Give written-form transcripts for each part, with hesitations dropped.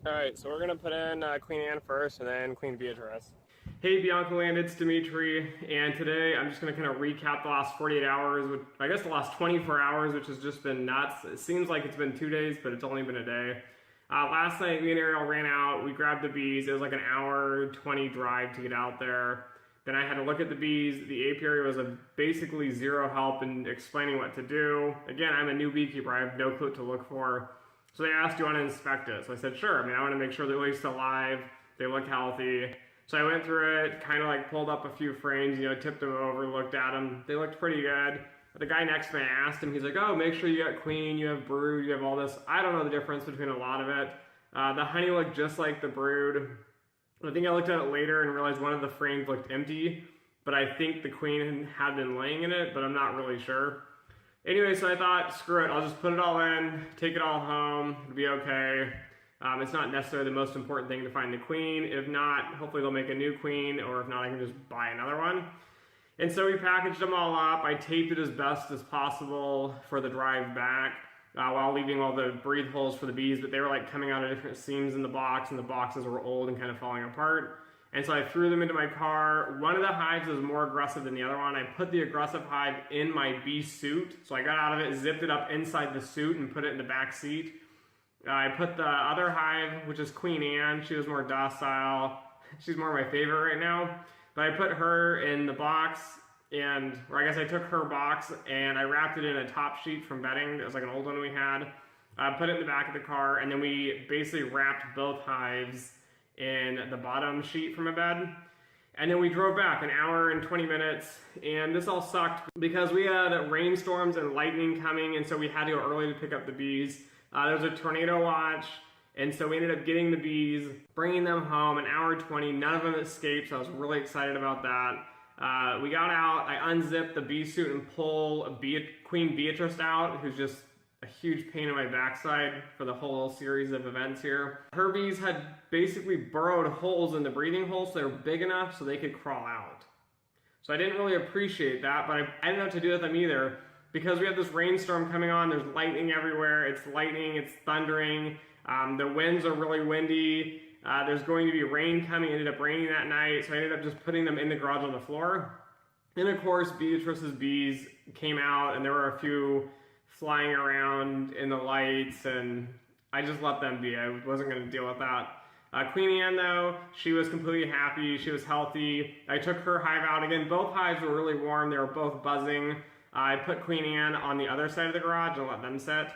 Alright, so we're going to put in Queen Anne first and then Queen Beatrice. Hey BiancoLand, it's Dimitri, and today I'm just going to kind of recap the last 48 hours, I guess the last 24 hours, which has just been nuts. It seems like it's been 2 days, but it's only been a day. Last night, me and Ariel ran out, we grabbed the bees. It was like an hour 20 drive to get out there. Then I had to look at the bees. The apiary was basically zero help in explaining what to do. Again, I'm a new beekeeper, I have no clue what to look for. So they asked, do you want to inspect it? So I said, sure. I mean, I want to make sure they're at least alive, they look healthy. So I went through it, kind of like pulled up a few frames, tipped them over, looked at them. They looked pretty good. The guy next to me, I asked him, he's like, oh, make sure you got queen, you have brood, you have all this. I don't know the difference between a lot of it. The honey looked just like the brood. I think I looked at it later and realized one of the frames looked empty, but I think the queen had been laying in it, but I'm not really sure. Anyway, so I thought, screw it, I'll just put it all in, take it all home, it'll be okay. It's not necessarily the most important thing to find the queen. If not, hopefully they'll make a new queen, or if not, I can just buy another one. And so we packaged them all up. I taped it as best as possible for the drive back, while leaving all the breathe holes for the bees, but they were like coming out of different seams in the box, and the boxes were old and kind of falling apart. And so I threw them into my car. One of the hives was more aggressive than the other one. I put the aggressive hive in my bee suit. So I got out of it, zipped it up inside the suit, and put it in the back seat. I put the other hive, which is Queen Anne. She was more docile. She's more my favorite right now. But I put her in the box, or I guess I took her box and I wrapped it in a top sheet from bedding. It was like an old one we had. Put it in the back of the car, and then we basically wrapped both hives in the bottom sheet from a bed. And then we drove back an hour and 20 minutes, and this all sucked because we had rainstorms and lightning coming, and so we had to go early to pick up the bees. There was a tornado watch, and so we ended up getting the bees, bringing them home, an hour 20, none of them escaped, so I was really excited about that. We got out, I unzipped the bee suit and pulled Queen Beatrice out, who's just a huge pain in my backside for the whole series of events here. Her bees had basically burrowed holes in the breathing holes, so they were big enough so they could crawl out. So I didn't really appreciate that, but I didn't know what to do with them either, because we had this rainstorm coming on, there's lightning everywhere, it's lightning, it's thundering, the winds are really windy, there's going to be rain coming. It ended up raining that night, so I ended up just putting them in the garage on the floor. And of course, Beatrice's bees came out, and there were a few flying around in the lights, and I just let them be. I wasn't going to deal with that. Queen Anne, though, she was completely happy. She was healthy. I took her hive out again. Both hives were really warm. They were both buzzing. I put Queen Anne on the other side of the garage and let them sit.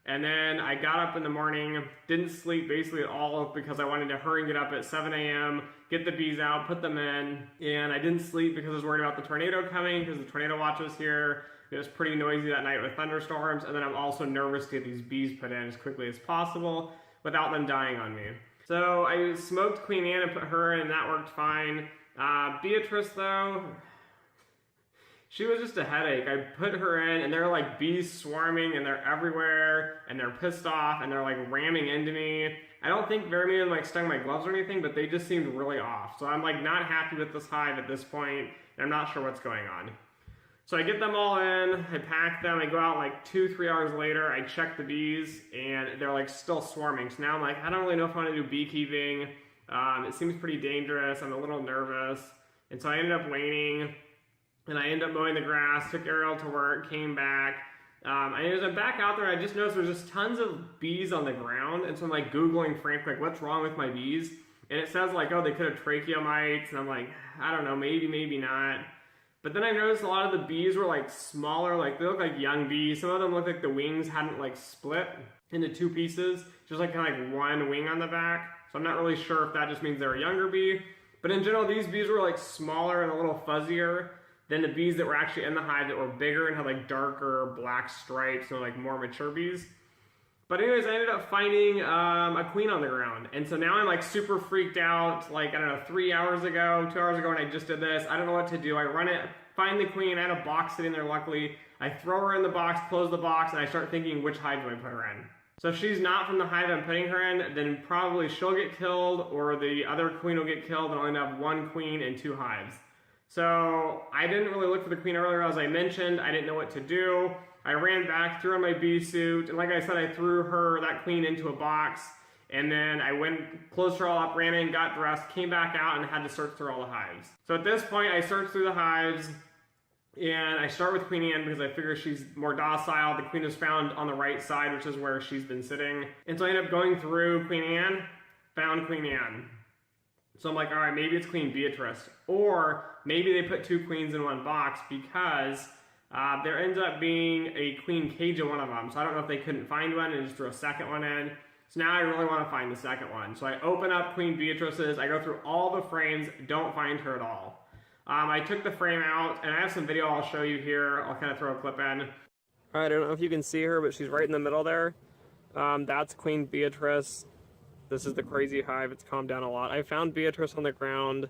And then I got up in the morning, didn't sleep basically at all because I wanted to hurry and get up at 7 a.m., get the bees out, put them in, and I didn't sleep because I was worried about the tornado coming because the tornado watch was here. It was pretty noisy that night with thunderstorms, and then I'm also nervous to get these bees put in as quickly as possible without them dying on me. So I smoked Queen Anne and put her in, and that worked fine. Beatrice, though, she was just a headache. I put her in, and there are like bees swarming, and they're everywhere, and they're pissed off, and they're like ramming into me. I don't think very many of them like stung my gloves or anything, but they just seemed really off. So I'm like not happy with this hive at this point, and I'm not sure what's going on. So I get them all in, I pack them, I go out like 2-3 hours later, I check the bees, and they're like still swarming. So now I'm like, I don't really know if I want to do beekeeping. It seems pretty dangerous, I'm a little nervous. And so I ended up waiting, and I ended up mowing the grass, took Ariel to work, came back. As I'm back out there, I just noticed there's just tons of bees on the ground, and so I'm like Googling frankly, like, what's wrong with my bees? And it says like, oh, they could have tracheomites, and I'm like, I don't know, maybe not. But then I noticed a lot of the bees were like smaller, like they look like young bees. Some of them look like the wings hadn't like split into two pieces, just like kind of like one wing on the back. So I'm not really sure if that just means they're a younger bee. But in general, these bees were like smaller and a little fuzzier than the bees that were actually in the hive that were bigger and had like darker black stripes and like more mature bees. But anyways, I ended up finding a queen on the ground. And so now I'm like super freaked out, like, I don't know, 3 hours ago, 2 hours ago when I just did this. I don't know what to do. I run it, find the queen, I had a box sitting there luckily. I throw her in the box, close the box, and I start thinking, which hive do I put her in? So if she's not from the hive I'm putting her in, then probably she'll get killed, or the other queen will get killed, and I'll end up 1 queen and 2 hives. So I didn't really look for the queen earlier, as I mentioned. I didn't know what to do. I ran back, threw on my bee suit, and like I said, I threw that queen into a box, And then I went, closed her all up, ran in, got dressed, came back out, and had to search through all the hives. So at this point, I searched through the hives, and I start with Queen Anne because I figure she's more docile. The queen was found on the right side, which is where she's been sitting. And so I ended up going through Queen Anne, found Queen Anne. So I'm like, all right, maybe it's Queen Beatrice. Or maybe they put 2 queens in one box because there ends up being a Queen Cage in one of them. So I don't know if they couldn't find one and just threw a second one in. So now I really want to find the second one. So I open up Queen Beatrice's, I go through all the frames, don't find her at all. I took the frame out, and I have some video I'll show you here. I'll kind of throw a clip in. I don't know if you can see her, but she's right in the middle there. That's Queen Beatrice. This is the crazy hive. It's calmed down a lot. I found Beatrice on the ground.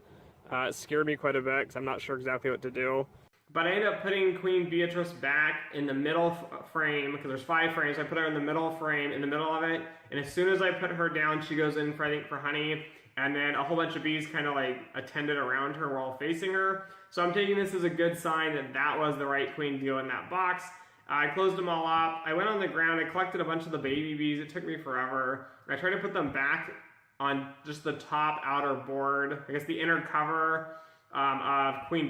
It scared me quite a bit because I'm not sure exactly what to do. But I ended up putting Queen Beatrice back in the middle frame, because there's 5 frames. I put her in the middle frame, in the middle of it, and as soon as I put her down, she goes in for, I think, for honey, and then a whole bunch of bees kind of like attended around her while facing her. So I'm taking this as a good sign that that was the right queen deal in that box. I closed them all up. I went on the ground. I collected a bunch of the baby bees. It took me forever. I tried to put them back on just the top outer board, I guess the inner cover of Queen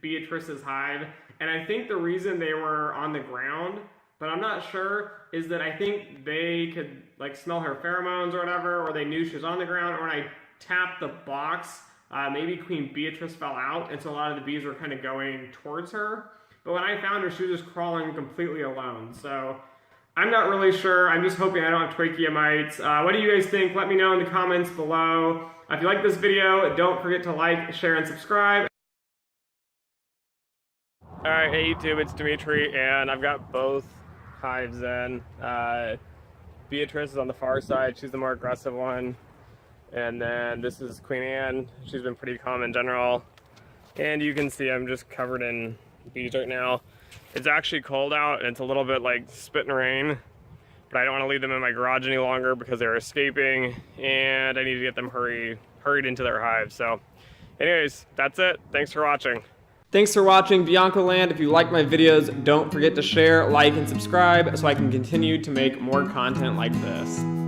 Beatrice's hive. And I think the reason they were on the ground, but I'm not sure, is that I think they could like smell her pheromones or whatever, or they knew she was on the ground, or when I tapped the box, maybe Queen Beatrice fell out, and so a lot of the bees were kind of going towards her. But when I found her, she was just crawling completely alone. So I'm not really sure. I'm just hoping I don't have trachea mites. What do you guys think? Let me know in the comments below. If you like this video, don't forget to like, share, and subscribe. Alright, hey YouTube, it's Dimitri, and I've got both hives in. Beatrice is on the far side. She's the more aggressive one. And then this is Queen Anne. She's been pretty calm in general. And you can see I'm just covered in bees right now. It's actually cold out, and it's a little bit like spitting rain, but I don't want to leave them in my garage any longer because they're escaping, and I need to get them hurried into their hive. So anyways, that's it. Thanks for watching. Thanks for watching BiancoLand. If you like my videos, don't forget to share, like, and subscribe so I can continue to make more content like this.